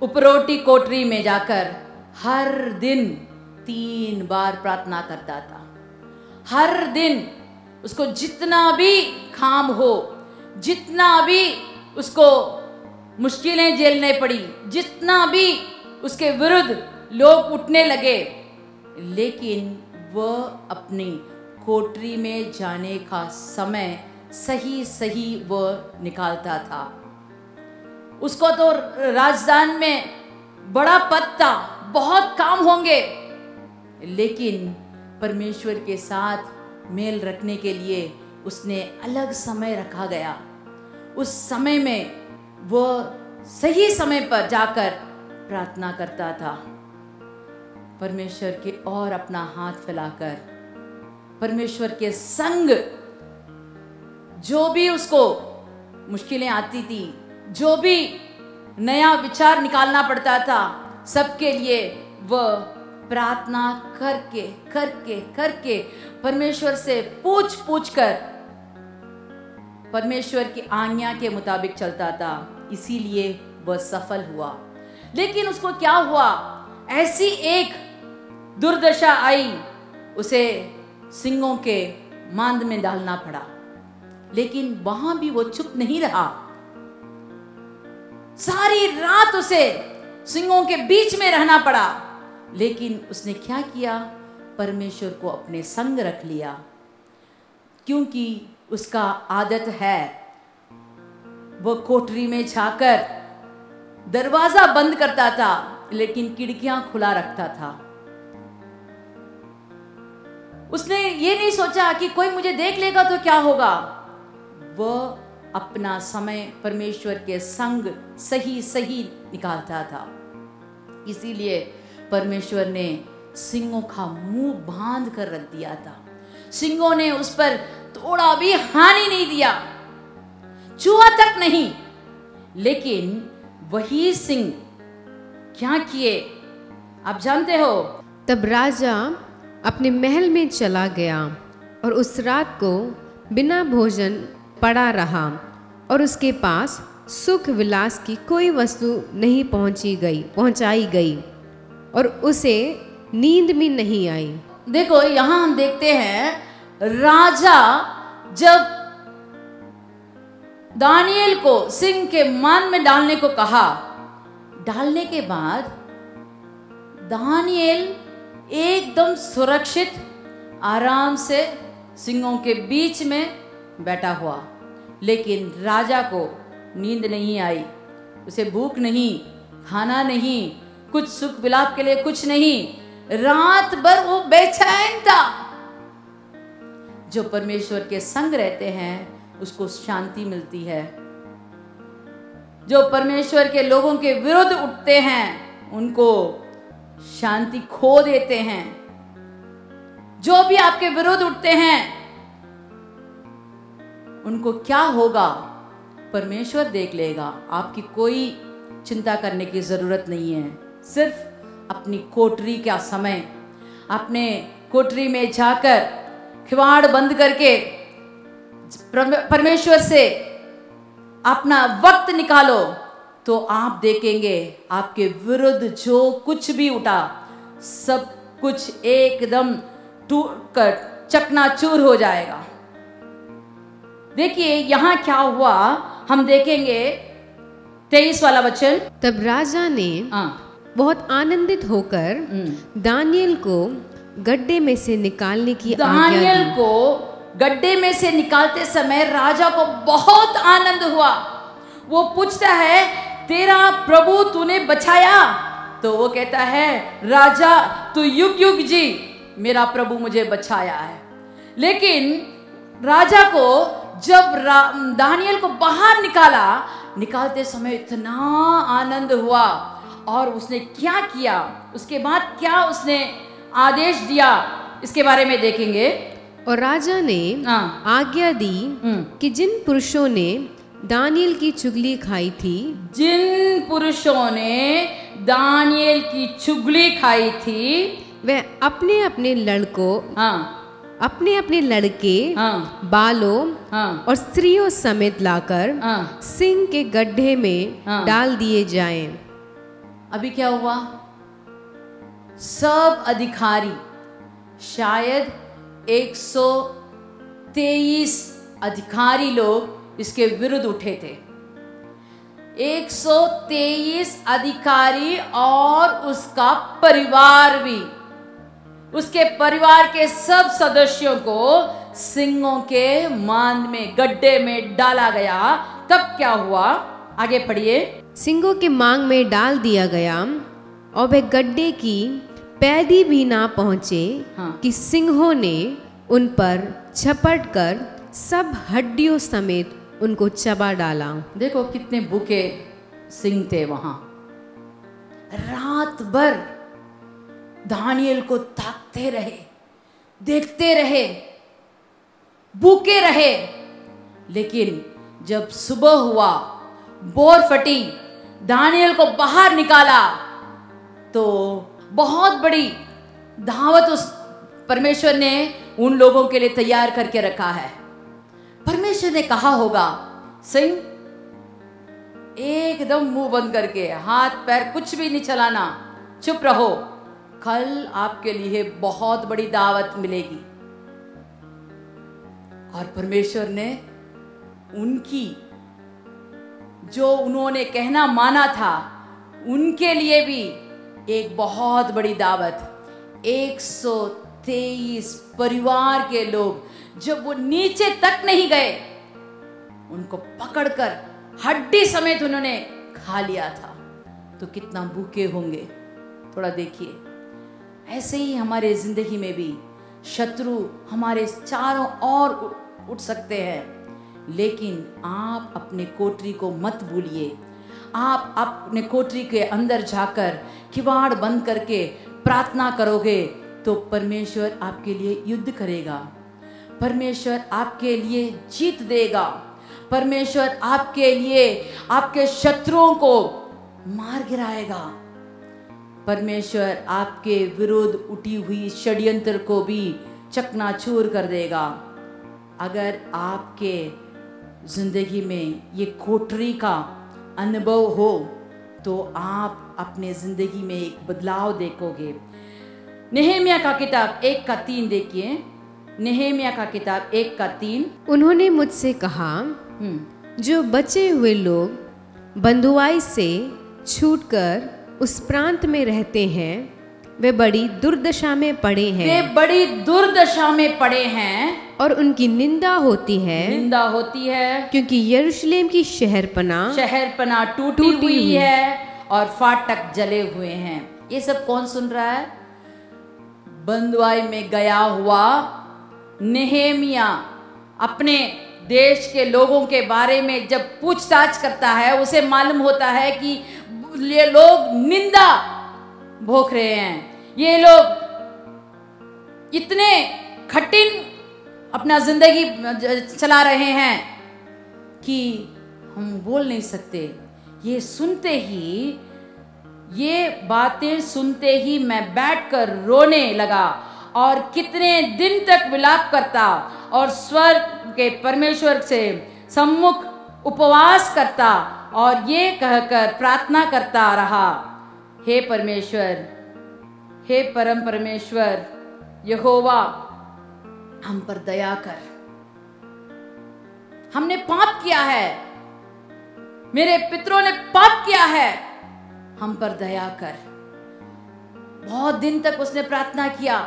उपरोटी कोठरी में जाकर हर दिन 3 बार प्रार्थना करता था। हर दिन उसको जितना भी काम हो, जितना भी उसको मुश्किलें झेलने पड़ी, जितना भी उसके विरुद्ध लोग उठने लगे, लेकिन वह अपनी कोठरी में जाने का समय सही सही वह निकालता था। उसको तो राजधान में बड़ा पद था, बहुत काम होंगे, लेकिन परमेश्वर के साथ मेल रखने के लिए उसने अलग समय रखा गया। उस समय में वह सही समय पर जाकर प्रार्थना करता था, परमेश्वर के और अपना हाथ फैलाकर परमेश्वर के संग जो भी उसको मुश्किलें आती थी, जो भी नया विचार निकालना पड़ता था, सबके लिए वह प्रार्थना करके करके करके परमेश्वर से पूछ पूछ कर परमेश्वर की आज्ञा के मुताबिक चलता था। इसीलिए वह सफल हुआ। लेकिन उसको क्या हुआ? ऐसी एक दुर्दशा आई, उसे सिंहों के मांद में डालना पड़ा। लेकिन वहां भी वो चुप नहीं रहा। सारी रात उसे सिंहों के बीच में रहना पड़ा। लेकिन उसने क्या किया? परमेश्वर को अपने संग रख लिया, क्योंकि उसका आदत है वो कोठरी में जाकर दरवाजा बंद करता था, लेकिन खिड़कियां खुला रखता था। उसने ये नहीं सोचा कि कोई मुझे देख लेगा तो क्या होगा। वह अपना समय परमेश्वर के संग सही सही निकालता था। इसीलिए परमेश्वर ने सिंहों का मुंह बांध कर रख दिया था। सिंहों ने उस पर थोड़ा भी हानि नहीं दिया, चूहा तक नहीं। लेकिन वही सिंह क्या किए आप जानते हो? तब राजा अपने महल में चला गया और उस रात को बिना भोजन पड़ा रहा, और उसके पास सुख विलास की कोई वस्तु नहीं पहुंचाई गई, और उसे नींद भी नहीं आई। देखो, यहां हम देखते हैं राजा जब दानियल को सिंह के मान में डालने को कहा, डालने के बाद दानियल एकदम सुरक्षित आराम से सिंहों के बीच में बैठा हुआ। लेकिन राजा को नींद नहीं आई, उसे भूख नहीं, खाना नहीं, कुछ सुख विलाप के लिए कुछ नहीं। रात भर वो बेचैन था। जो परमेश्वर के संग रहते हैं उसको शांति मिलती है। जो परमेश्वर के लोगों के विरुद्ध उठते हैं उनको शांति खो देते हैं। जो भी आपके विरुद्ध उठते हैं उनको क्या होगा परमेश्वर देख लेगा। आपकी कोई चिंता करने की जरूरत नहीं है। सिर्फ अपनी कोठरी का समय, अपने कोठरी में जाकर किवाड़ बंद करके परमेश्वर से अपना वक्त निकालो तो आप देखेंगे आपके विरुद्ध जो कुछ भी उठा सब कुछ एकदम टूट कर चकनाचूर हो जाएगा। देखिए यहाँ क्या हुआ, हम देखेंगे 23 वाला वचन। तब राजा ने बहुत आनंदित होकर दानियल को गड्ढे में से निकालने की आज्ञा दी। दानियल को गड्ढे में से निकालते समय राजा को बहुत आनंद हुआ। वो पूछता है तेरा प्रभु तूने बचाया? तो वो कहता है राजा तू युग युग जी, मेरा प्रभु मुझे बचाया है। लेकिन राजा को जब दानियल को बाहर निकालते समय इतना आनंद हुआ और उसने क्या किया, उसके बाद क्या उसने आदेश दिया, इसके बारे में देखेंगे। और राजा ने आज्ञा दी कि जिन पुरुषों ने दानियल की चुगली खाई थी, जिन पुरुषों ने दानियल की चुगली खाई थी, वे अपने अपने लड़कों, अपने अपने लड़के, बालों और स्त्रियों समेत लाकर सिंह के गड्ढे में डाल दिए जाएं। अभी क्या हुआ? सब अधिकारी, शायद 123 अधिकारी लोग इसके विरुद्ध उठे थे। 123 अधिकारी और उसका परिवार भी, उसके परिवार के सब सदस्यों को सिंहों के मांद में, गड्ढे में डाला गया। तब क्या हुआ? आगे पढ़िए। सिंहों के मांग में डाल दिया गया और वे गड्ढे की पैदी भी ना पहुंचे कि सिंहों ने उन पर झपट कर सब हड्डियों समेत उनको चबा डाला। देखो कितने भूखे सिंह थे वहां। रात भर दानियल को ताकते रहे, देखते रहे, भूखे रहे। लेकिन जब सुबह हुआ, बोर फटी, दानियल को बाहर निकाला तो बहुत बड़ी दावत उस परमेश्वर ने उन लोगों के लिए तैयार करके रखा है। परमेश्वर ने कहा होगा सिंह एकदम मुंह बंद करके, हाथ पैर कुछ भी नहीं चलाना, चुप रहो, कल आपके लिए बहुत बड़ी दावत मिलेगी। और परमेश्वर ने उनकी जो उन्होंने कहना माना था उनके लिए भी एक बहुत बड़ी दावत। 123 परिवार के लोग जब वो नीचे तक नहीं गए, उनको पकड़कर हड्डी समेत उन्होंने खा लिया था। तो कितना भूखे होंगे, थोड़ा देखिए। ऐसे ही हमारे जिंदगी में भी शत्रु हमारे चारों ओर उठ सकते हैं, लेकिन आप अपने कोठरी को मत भूलिए। आप अपने कोठरी के अंदर जाकर किवाड़ बंद करके प्रार्थना करोगे तो परमेश्वर आपके लिए युद्ध करेगा, परमेश्वर आपके लिए जीत देगा, परमेश्वर आपके लिए आपके शत्रुओं को मार गिराएगा। परमेश्वर आपके विरुद्ध उठी हुई षड्यंत्र को भी चकनाचूर कर देगा। अगर आपके जिंदगी में ये कोठरी का अनुभव हो तो आप अपने जिंदगी में एक बदलाव देखोगे। नेहेमिया का किताब 1:3 देखिए। नेहेमिया का किताब 1:3। उन्होंने मुझसे कहा, जो बचे हुए लोग बंधुआई से छूटकर उस प्रांत में रहते हैं वे बड़ी दुर्दशा में पड़े हैं। वे बड़ी दुर्दशा में पड़े हैं और उनकी निंदा होती है, निंदा होती है, क्योंकि यरूशलेम की शहरपनाह टूटी हुई है और फाटक जले हुए हैं। ये सब कौन सुन रहा है? बंधुआई में गया हुआ नेहेमिया अपने देश के लोगों के बारे में जब पूछताछ करता है, उसे मालूम होता है कि ये लोग निंदा भोग रहे हैं, ये लोग इतने कठिन अपना जिंदगी चला रहे हैं कि हम बोल नहीं सकते। ये सुनते ही, ये बातें सुनते ही मैं बैठकर रोने लगा और कितने दिन तक विलाप करता और स्वर्ग के परमेश्वर से सम्मुख उपवास करता और ये कहकर प्रार्थना करता रहा, हे परमेश्वर, हे परम परमेश्वर यहोवा, हम पर दया कर। हमने पाप किया है, मेरे पितरों ने पाप किया है, हम पर दया कर। बहुत दिन तक उसने प्रार्थना किया,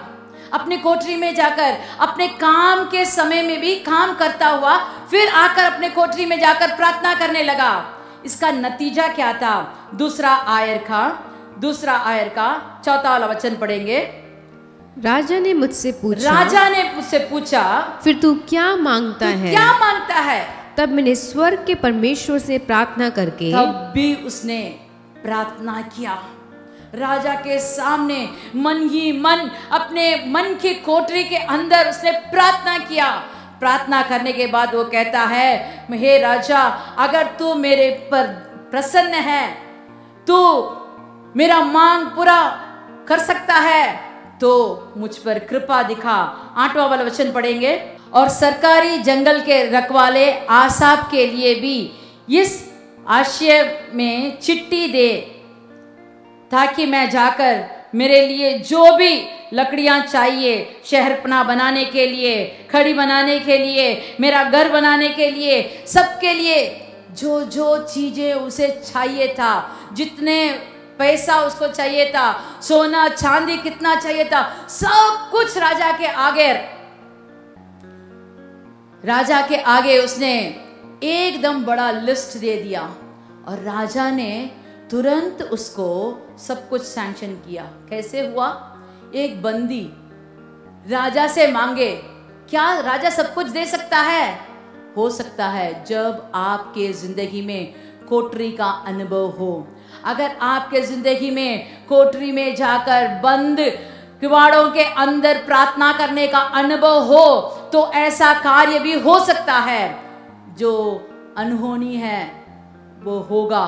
अपनी कोठरी में जाकर अपने काम के समय में भी काम करता हुआ फिर आकर अपने कोठरी में जाकर प्रार्थना करने लगा। इसका नतीजा क्या था? दूसरा आयर का 4 वचन पढ़ेंगे। राजा ने मुझसे पूछा, फिर तू क्या मांगता है? क्या मांगता है? तब मैंने स्वर्ग के परमेश्वर से प्रार्थना करके, तब भी उसने प्रार्थना किया राजा के सामने, मन ही मन अपने मन की कोठरी के अंदर उसने प्रार्थना किया। प्रार्थना करने के बाद वो कहता है, हे राजा, अगर तू मेरे पर प्रसन्न है, तू मेरा मांग पूरा कर सकता है, तो मुझ पर कृपा दिखा। 8वां वाला वचन पढ़ेंगे। और सरकारी जंगल के रखवाले आसाप के लिए भी इस आशय में चिट्ठी दे, ताकि मैं जाकर मेरे लिए जो भी लकड़ियां चाहिए, शहरपना बनाने के लिए, खड़ी बनाने के लिए, मेरा घर बनाने के लिए, सबके लिए जो जो चीजें उसे चाहिए था, जितने पैसा उसको चाहिए था, सोना चांदी कितना चाहिए था, सब कुछ राजा के आगे उसने एकदम बड़ा लिस्ट दे दिया और राजा ने तुरंत उसको सब कुछ सैंक्शन किया। कैसे हुआ? एक बंदी राजा से मांगे, क्या राजा सब कुछ दे सकता है? हो सकता है जब आपके जिंदगी में कोठरी का अनुभव हो। अगर आपके जिंदगी में कोठरी में जाकर बंद किवाड़ों के अंदर प्रार्थना करने का अनुभव हो, तो ऐसा कार्य भी हो सकता है। जो अनहोनी है वो होगा,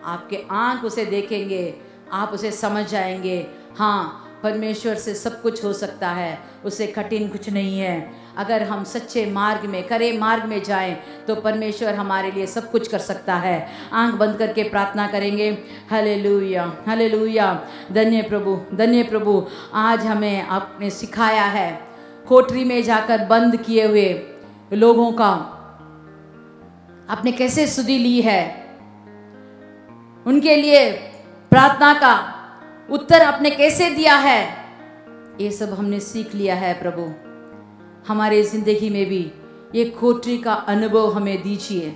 आपके आंख उसे देखेंगे, आप उसे समझ जाएंगे, हाँ परमेश्वर से सब कुछ हो सकता है, उसे कठिन कुछ नहीं है। अगर हम सच्चे मार्ग में, करे मार्ग में जाएं, तो परमेश्वर हमारे लिए सब कुछ कर सकता है। आंख बंद करके प्रार्थना करेंगे। Hallelujah, hallelujah. धन्य प्रभु, धन्य प्रभु, आज हमें आपने सिखाया है कोठरी में जाकर बंद किए हुए लोगों का आपने कैसे सुधि ली है, उनके लिए प्रार्थना का उत्तर आपने कैसे दिया है, ये सब हमने सीख लिया है। प्रभु हमारे जिंदगी में भी ये कोठरी का अनुभव हमें दीजिए।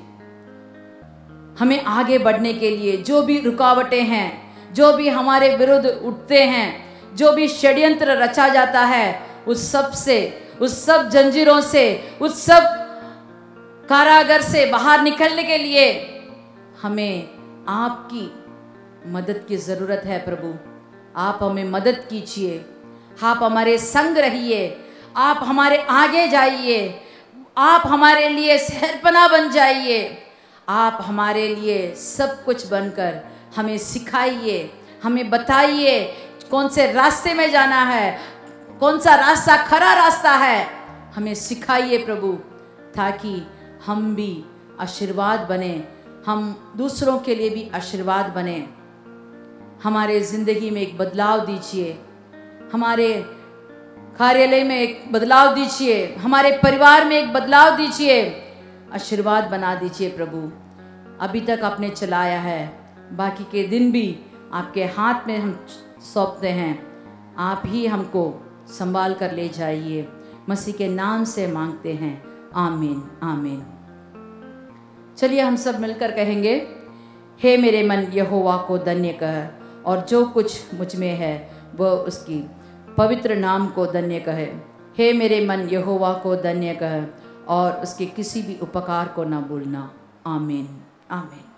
हमें आगे बढ़ने के लिए जो भी रुकावटें हैं, जो भी हमारे विरुद्ध उठते हैं, जो भी षड्यंत्र रचा जाता है, उस सब से, उस सब जंजीरों से, उस सब कारागार से बाहर निकलने के लिए हमें आपकी मदद की जरूरत है। प्रभु आप हमें मदद कीजिए, आप हमारे संग रहिए, आप हमारे आगे जाइए, आप हमारे लिए शहरपना बन जाइए, आप हमारे लिए सब कुछ बनकर हमें सिखाइए, हमें बताइए कौन से रास्ते में जाना है, कौन सा रास्ता खरा रास्ता है, हमें सिखाइए प्रभु, ताकि हम भी आशीर्वाद बने, हम दूसरों के लिए भी आशीर्वाद बने। हमारे ज़िंदगी में एक बदलाव दीजिए, हमारे कार्यालय में एक बदलाव दीजिए, हमारे परिवार में एक बदलाव दीजिए, आशीर्वाद बना दीजिए प्रभु। अभी तक आपने चलाया है, बाकी के दिन भी आपके हाथ में हम सौंपते हैं, आप ही हमको संभाल कर ले जाइए। मसीह के नाम से मांगते हैं, आमीन, आमीन। चलिए हम सब मिलकर कहेंगे, हे मेरे मन यहोवा को धन्य कह, और जो कुछ मुझ में है वह उसकी पवित्र नाम को धन्य कहे। हे मेरे मन यहोवा को धन्य कह और उसके किसी भी उपकार को न भूलना। आमीन आमीन।